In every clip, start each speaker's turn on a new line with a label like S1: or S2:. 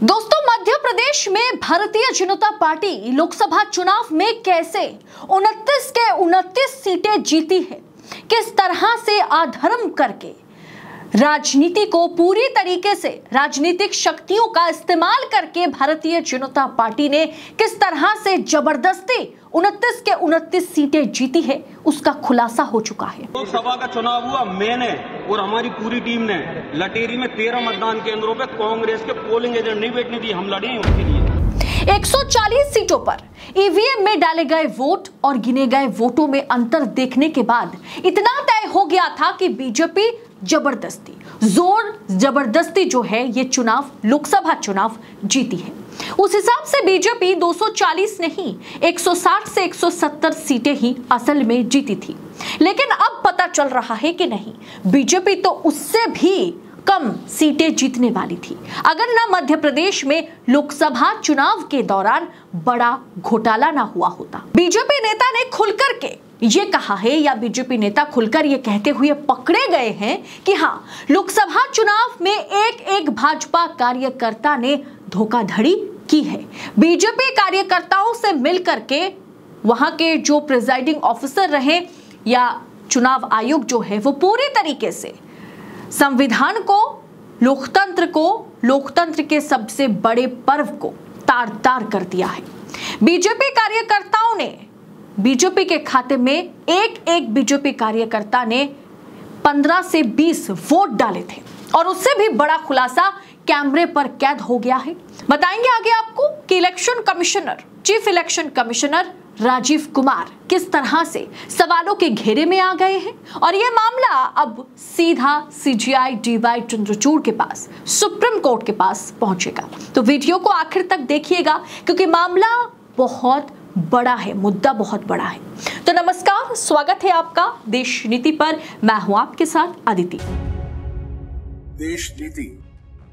S1: दोस्तों, मध्य प्रदेश में भारतीय जनता पार्टी लोकसभा चुनाव में कैसे 29 के 29 सीटें जीती है, किस तरह से अधर्म करके राजनीति को पूरी तरीके से राजनीतिक शक्तियों का इस्तेमाल करके भारतीय जनता पार्टी ने किस तरह से जबरदस्ती 29 के 29 सीटें जीती है, उसका खुलासा हो चुका है।
S2: लोकसभा का चुनाव हुआ, मैंने और हमारी पूरी टीम ने लटेरी में 13 मतदान केंद्रों पे कांग्रेस के पोलिंग एजेंट नहीं बैठने दिए, हम लड़े हैं उसके लिए।
S1: 140 सीटों पर ईवीएम में डाले गए वोट और गिने गए वोटों में अंतर देखने के बाद इतना तय हो गया था कि बीजेपी जबरदस्ती जो है ये चुनाव, लोकसभा चुनाव जीती है। उस हिसाब से बीजेपी 240 नहीं 160 से 170 सीटें ही असल में जीती थी, लेकिन अब पता चल रहा है कि नहीं, बीजेपी तो उससे भी कम सीटें जीतने वाली थी अगर ना मध्य प्रदेश में लोकसभा चुनाव के दौरान बड़ा घोटाला ना हुआ होता। बीजेपी नेता ने खुलकर के ये कहा है, या बीजेपी नेता खुलकर ये कहते हुए पकड़े गए हैं कि हाँ, लोकसभा चुनाव में एक भाजपा कार्यकर्ता ने धोखाधड़ी की है। बीजेपी कार्यकर्ताओं से मिलकर के वहां के जो प्रिजाइडिंग ऑफिसर रहे या चुनाव आयोग जो है वो पूरी तरीके से संविधान को, लोकतंत्र के सबसे बड़े पर्व को तार तार कर दिया है। बीजेपी कार्यकर्ताओं ने बीजेपी के खाते में एक बीजेपी कार्यकर्ता ने 15 से 20 वोट डाले थे और उससे भी बड़ा खुलासा कैमरे पर कैद हो गया है। बताएंगे आगे आपको कि chief election commissioner Rajiv Kumar किस तरह से सवालों के घेरे में आ गए हैं और यह मामला अब सीधा सीजीआई डीवाई चंद्रचूड़ के पास, सुप्रीम कोर्ट के पास पहुंचेगा। तो वीडियो को आखिर तक देखिएगा क्योंकि मामला बहुत बड़ा है, मुद्दा बहुत बड़ा है। तो नमस्कार, स्वागत है आपका देश नीति पर। मैं हूं आपके साथ अदिति।
S3: देश नीति,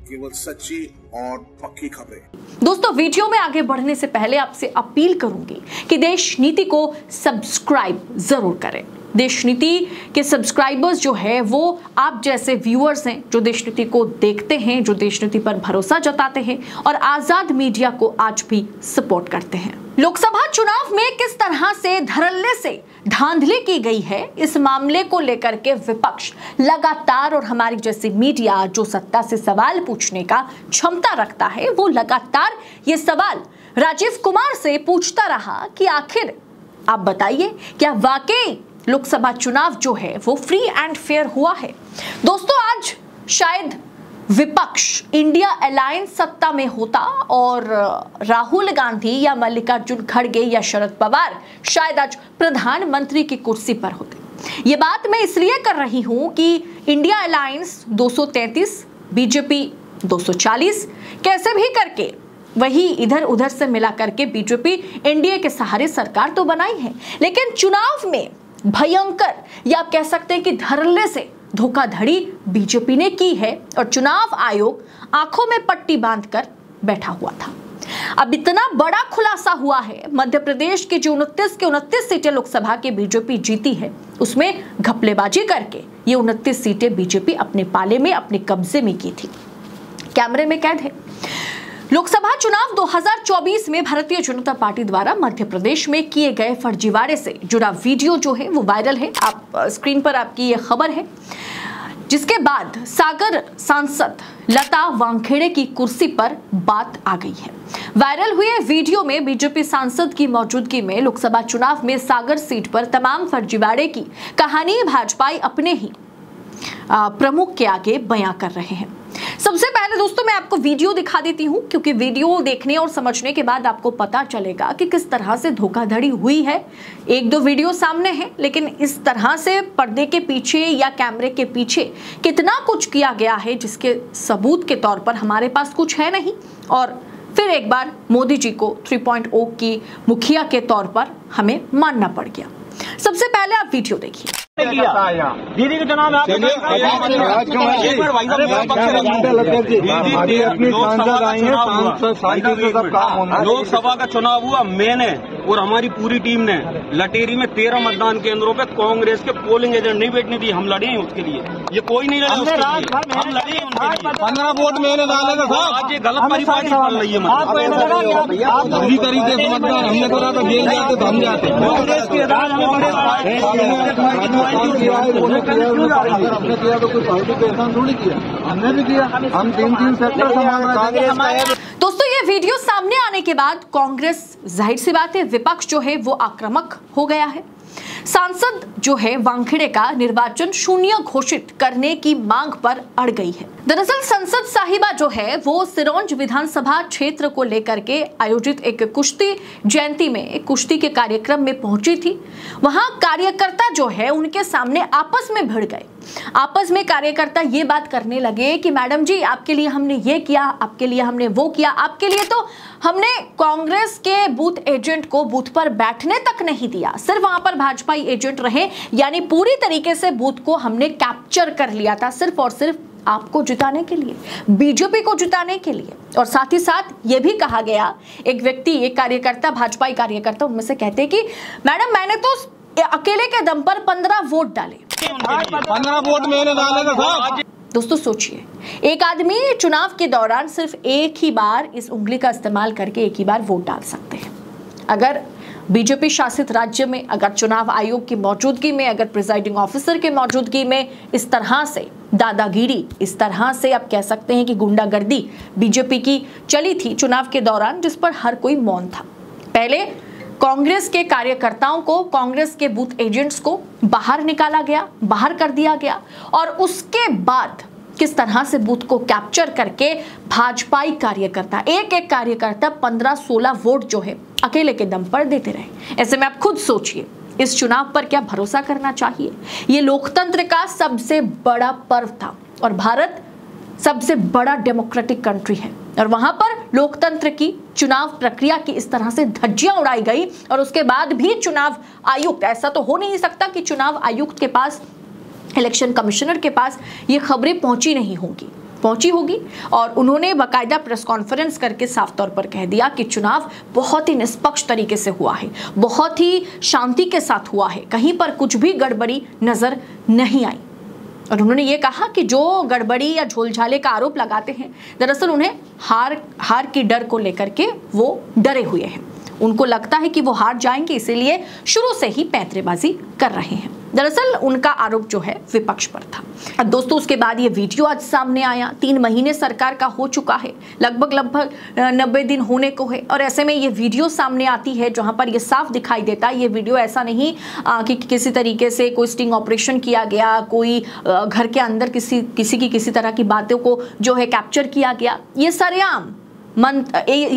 S3: केवल सच्ची और पक्की खबरें।
S1: दोस्तों, वीडियो में आगे बढ़ने से पहले आपसे अपील करूंगी कि देश नीति को सब्सक्राइब जरूर करें। देश नीति के सब्सक्राइबर्स जो है वो आप जैसे व्यूअर्स हैं जो देश नीति को देखते हैं, जो देश नीति पर भरोसा जताते हैं और आजाद मीडिया को आज भी सपोर्ट करते हैं। लोकसभा चुनाव में किस तरह से धड़ल्ले से धांधली की गई है, इस मामले को लेकर के विपक्ष लगातार, और हमारी जैसी मीडिया जो सत्ता से सवाल पूछने का क्षमता रखता है, वो लगातार ये सवाल राजीव कुमार से पूछता रहा कि आखिर आप बताइए, क्या वाकई लोकसभा चुनाव जो है वो फ्री एंड फेयर हुआ है। दोस्तों, आज शायद विपक्ष इंडिया अलायंस सत्ता में होता और राहुल गांधी या मल्लिकार्जुन खड़गे या शरद पवार शायद आज प्रधानमंत्री की कुर्सी पर होते। ये बात मैं इसलिए कर रही हूं कि इंडिया अलायंस 233, बीजेपी 240, कैसे भी करके वही इधर उधर से मिला करके बीजेपी एनडीए के सहारे सरकार तो बनाई है, लेकिन चुनाव में भयंकर या आप कह सकते हैं कि धड़ल्ले से धोखाधड़ी बीजेपी ने की है और चुनाव आयोग आंखों में पट्टी बांधकर बैठा हुआ था। अब इतना बड़ा खुलासा हुआ है, मध्य प्रदेश की जो 29 के 29 सीटें लोकसभा के बीजेपी जीती है, उसमें घपलेबाजी करके ये 29 सीटें बीजेपी अपने पाले में, अपने कब्जे में की थी। कैमरे में कैद है। लोकसभा चुनाव 2024 में भारतीय जनता पार्टी द्वारा मध्य प्रदेश में किए गए फर्जीवाड़े से जुड़ा वीडियो जो है वो वायरल है। आप स्क्रीन पर आपकी ये खबर है, जिसके बाद सागर सांसद लता वानखेड़े की कुर्सी पर बात आ गई है। वायरल हुए वीडियो में बीजेपी सांसद की मौजूदगी में लोकसभा चुनाव में सागर सीट पर तमाम फर्जीवाड़े की कहानी भाजपाई अपने ही प्रमुख के आगे बयां कर रहे हैं। सबसे पहले दोस्तों मैं आपको वीडियो दिखा देती हूं, क्योंकि वीडियो देखने और समझने के बाद आपको पता चलेगा कि किस तरह से धोखाधड़ी हुई है। एक दो वीडियो सामने है, लेकिन इस तरह से पर्दे के पीछे या कैमरे के पीछे कितना कुछ किया गया है जिसके सबूत के तौर पर हमारे पास कुछ है नहीं। और फिर एक बार मोदी जी को 3.0 की मुखिया के तौर पर हमें मानना पड़ गया। सबसे पहले आप वीडियो देखिए।
S2: दीदी के चुनाव में लोकसभा का चुनाव हुआ, मैंने और हमारी पूरी टीम ने लटेरी में 13 मतदान केंद्रों पे कांग्रेस के पोलिंग एजेंट नहीं बैठने दी। हम लड़े हैं उसके लिए, ये कोई नहीं लड़े उसके लिए, हम लड़े हैं उनके लिए। 15 वोट मैंने डाले थे। आज ये गलत परिपाटी चल रही है। पूरी तरीके से मतदान हमने करा तो जेल जाते तो हम जाते। कांग्रेस के हमने किया तो कोई पार्टी पे एहसान थोड़ी किया, हमने भी किया। हम 3 सेक्टर संभाल रहे हैं।
S1: दोस्तों, ये वीडियो सामने आने के बाद कांग्रेस, जाहिर सी बात है, विपक्ष जो है वो आक्रामक हो गया है। सांसद जो है वानखेड़े का निर्वाचन शून्य घोषित करने की मांग पर अड़ गई है। दरअसल संसद साहिबा जो है वो सिरोंज विधानसभा क्षेत्र को लेकर के आयोजित एक कुश्ती जयंती में, एक कुश्ती के कार्यक्रम में पहुंची थी। वहां कार्यकर्ता जो है उनके सामने आपस में भिड़ गए। आपस में कार्यकर्ता ये बात करने लगे कि मैडम जी, आपके लिए हमने ये किया, आपके लिए हमने वो किया, आपके लिए तो हमने कांग्रेस के बूथ एजेंट को बूथ पर बैठने तक नहीं दिया, सिर्फ वहां पर भाजपाई एजेंट रहे, यानी पूरी तरीके से बूथ को हमने कैप्चर कर लिया था, सिर्फ और सिर्फ आपको जिताने के लिए, बीजेपी को जिताने के लिए। और साथ ही साथ ये भी कहा गया, एक व्यक्ति, एक कार्यकर्ता, भाजपाई कार्यकर्ता उनमें से कहते कि मैडम, मैंने तो अकेले के दम पर 15 वोट डाले।
S2: 15 वोट मैंने डाले थे।
S1: दोस्तों सोचिए, एक आदमी चुनाव के दौरान सिर्फ एक ही बार इस उंगली का इस्तेमाल करके एक ही बार वोट डाल सकते हैं। अगर बीजेपी शासित राज्य में, अगर चुनाव आयोग की मौजूदगी में, अगर प्रिजाइडिंग ऑफिसर के मौजूदगी में इस तरह से दादागिरी, इस तरह से आप कह सकते हैं कि गुंडागर्दी बीजेपी की चली थी चुनाव के दौरान, जिस पर हर कोई मौन था। पहले कांग्रेस के कार्यकर्ताओं को, कांग्रेस के बूथ एजेंट्स को बाहर निकाला गया, बाहर कर दिया गया, और उसके बाद किस तरह से बूथ को कैप्चर करके भाजपाई कार्यकर्ता, एक एक कार्यकर्ता 15-16 वोट जो है अकेले के दम पर देते रहे। ऐसे में आप खुद सोचिए, इस चुनाव पर क्या भरोसा करना चाहिए। ये लोकतंत्र का सबसे बड़ा पर्व था और भारत सबसे बड़ा डेमोक्रेटिक कंट्री है, और वहां पर लोकतंत्र की चुनाव प्रक्रिया की इस तरह से धज्जियां उड़ाई गई। और उसके बाद भी चुनाव आयुक्त, ऐसा तो हो नहीं सकता कि चुनाव आयुक्त के पास, इलेक्शन कमिश्नर के पास ये खबरें पहुंची नहीं होंगी, पहुंची होगी। और उन्होंने बाकायदा प्रेस कॉन्फ्रेंस करके साफ तौर पर कह दिया कि चुनाव बहुत ही निष्पक्ष तरीके से हुआ है, बहुत ही शांति के साथ हुआ है, कहीं पर कुछ भी गड़बड़ी नजर नहीं आई। और उन्होंने ये कहा कि जो गड़बड़ी या झोलझाले का आरोप लगाते हैं, दरअसल उन्हें हार की डर को लेकर के वो डरे हुए हैं। उनको लगता है कि वो हार जाएंगे, इसीलिए शुरू से ही पैंतरेबाजी कर रहे हैं। दरअसल उनका आरोप जो है विपक्ष पर था। अब दोस्तों, उसके बाद ये वीडियो आज सामने आया। 3 महीने सरकार का हो चुका है, लगभग 90 दिन होने को है, और ऐसे में ये वीडियो सामने आती है जहां पर ये साफ दिखाई देता है। ये वीडियो ऐसा नहीं कि किसी तरीके से कोई स्टिंग ऑपरेशन किया गया, कोई घर के अंदर किसी तरह की बातों को जो है कैप्चर किया गया। ये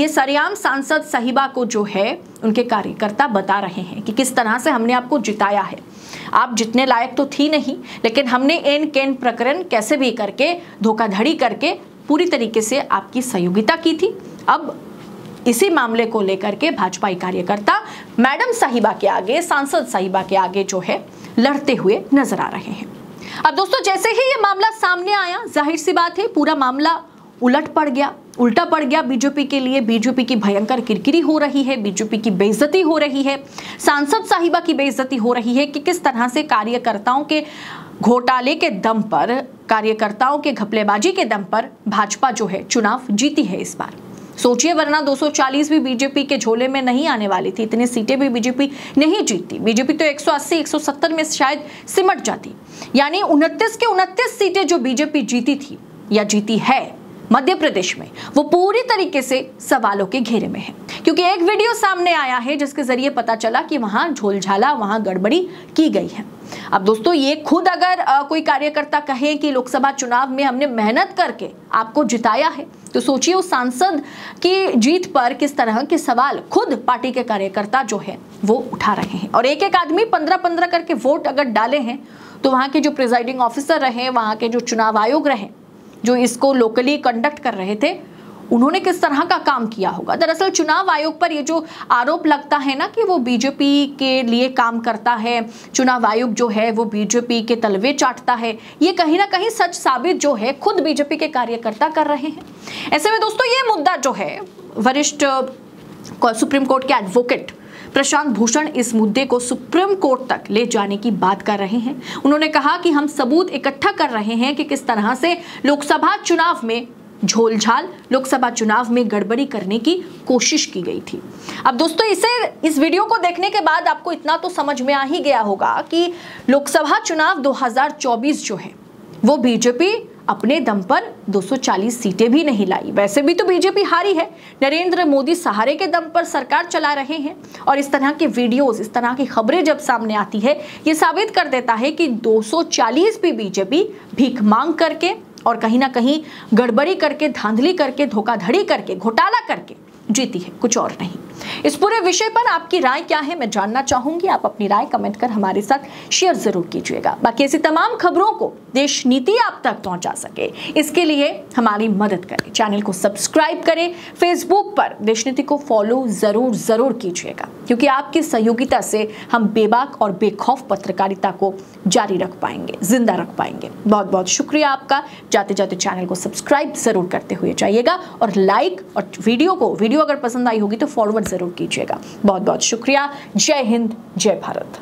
S1: सरेआम सांसद साहिबा को जो है उनके कार्यकर्ता बता रहे हैं कि किस तरह से हमने आपको जिताया है। आप जितने लायक तो थी नहीं, लेकिन हमने एन केन प्रकरण कैसे भी करके, धोखाधड़ी करके पूरी तरीके से आपकी सहयोगिता की थी। अब इसी मामले को लेकर के भाजपाई कार्यकर्ता मैडम साहिबा के आगे, सांसद साहिबा के आगे जो है लड़ते हुए नजर आ रहे हैं। अब दोस्तों, जैसे ही ये मामला सामने आया, जाहिर सी बात है पूरा मामला उल्टा पड़ गया बीजेपी के लिए। बीजेपी की भयंकर किरकिरी हो रही है, बीजेपी की बेइज्जती हो रही है, सांसद साहिबा की बेइज्जती हो रही है कि किस तरह से कार्यकर्ताओं के घोटाले के दम पर, कार्यकर्ताओं के घपलेबाजी के दम पर भाजपा जो है चुनाव जीती है इस बार। सोचिए, वरना 240 भी बीजेपी के झोले में नहीं आने वाली थी, इतनी सीटें भी बीजेपी नहीं जीतती। बीजेपी तो 180-170 में शायद सिमट जाती। यानी 29 के 29 सीटें जो बीजेपी जीती थी या जीती है मध्य प्रदेश में, वो पूरी तरीके से सवालों के घेरे में है, क्योंकि एक वीडियो सामने आया है जिसके जरिए पता चला कि वहां झोलझाला, वहां गड़बड़ी की गई है। अब दोस्तों, ये खुद अगर कोई कार्यकर्ता कहे कि लोकसभा चुनाव में हमने मेहनत करके आपको जिताया है, तो सोचिए उस सांसद की जीत पर किस तरह के सवाल खुद पार्टी के कार्यकर्ता जो है वो उठा रहे हैं। और एक एक आदमी 15-15 करके वोट अगर डाले हैं, तो वहां के जो प्रिजाइडिंग ऑफिसर रहे, वहां के जो चुनाव आयोग रहे, जो इसको लोकली कंडक्ट कर रहे थे, उन्होंने किस तरह का काम किया होगा। दरअसल चुनाव आयोग पर ये जो आरोप लगता है ना कि वो बीजेपी के लिए काम करता है, चुनाव आयोग जो है वो बीजेपी के तलवे चाटता है, ये कहीं ना कहीं सच साबित जो है खुद बीजेपी के कार्यकर्ता कर रहे हैं। ऐसे में दोस्तों ये मुद्दा जो है वरिष्ठ सुप्रीम कोर्ट के एडवोकेट प्रशांत भूषण इस मुद्दे को सुप्रीम कोर्ट तक ले जाने की बात कर रहे हैं। उन्होंने कहा कि हम सबूत इकट्ठा कर रहे हैं कि किस तरह से लोकसभा चुनाव में झोलझाल, लोकसभा चुनाव में गड़बड़ी करने की कोशिश की गई थी। अब दोस्तों इस वीडियो को देखने के बाद आपको इतना तो समझ में आ ही गया होगा कि लोकसभा चुनाव 2024 जो है वो बीजेपी अपने दम पर 240 सीटें भी नहीं लाई। वैसे भी तो बीजेपी हारी है, नरेंद्र मोदी सहारे के दम पर सरकार चला रहे हैं। और इस तरह के वीडियोस, इस तरह की खबरें जब सामने आती है, ये साबित कर देता है कि 240 भी बीजेपी भीख मांग करके और कहीं ना कहीं गड़बड़ी करके, धांधली करके, धोखाधड़ी करके, घोटाला करके जीती है, कुछ और नहीं। इस पूरे विषय पर आपकी राय क्या है, मैं जानना चाहूंगी। आप अपनी राय कमेंट कर हमारे साथ शेयर जरूर कीजिएगा। बाकी ऐसी तमाम खबरों को देश नीति आप तक पहुंचा सके, इसके लिए हमारी मदद करें, चैनल को सब्सक्राइब करें, फेसबुक पर देश नीति को फॉलो जरूर कीजिएगा, क्योंकि आपकी सहयोगिता से हम बेबाक और बेखौफ पत्रकारिता को जारी रख पाएंगे, जिंदा रख पाएंगे। बहुत बहुत शुक्रिया आपका। जाते जाते चैनल को सब्सक्राइब जरूर करते हुए जाइएगा और लाइक, और वीडियो अगर पसंद आई होगी तो फॉरवर्ड जरूर कीजिएगा। बहुत बहुत शुक्रिया। जय हिंद, जय भारत।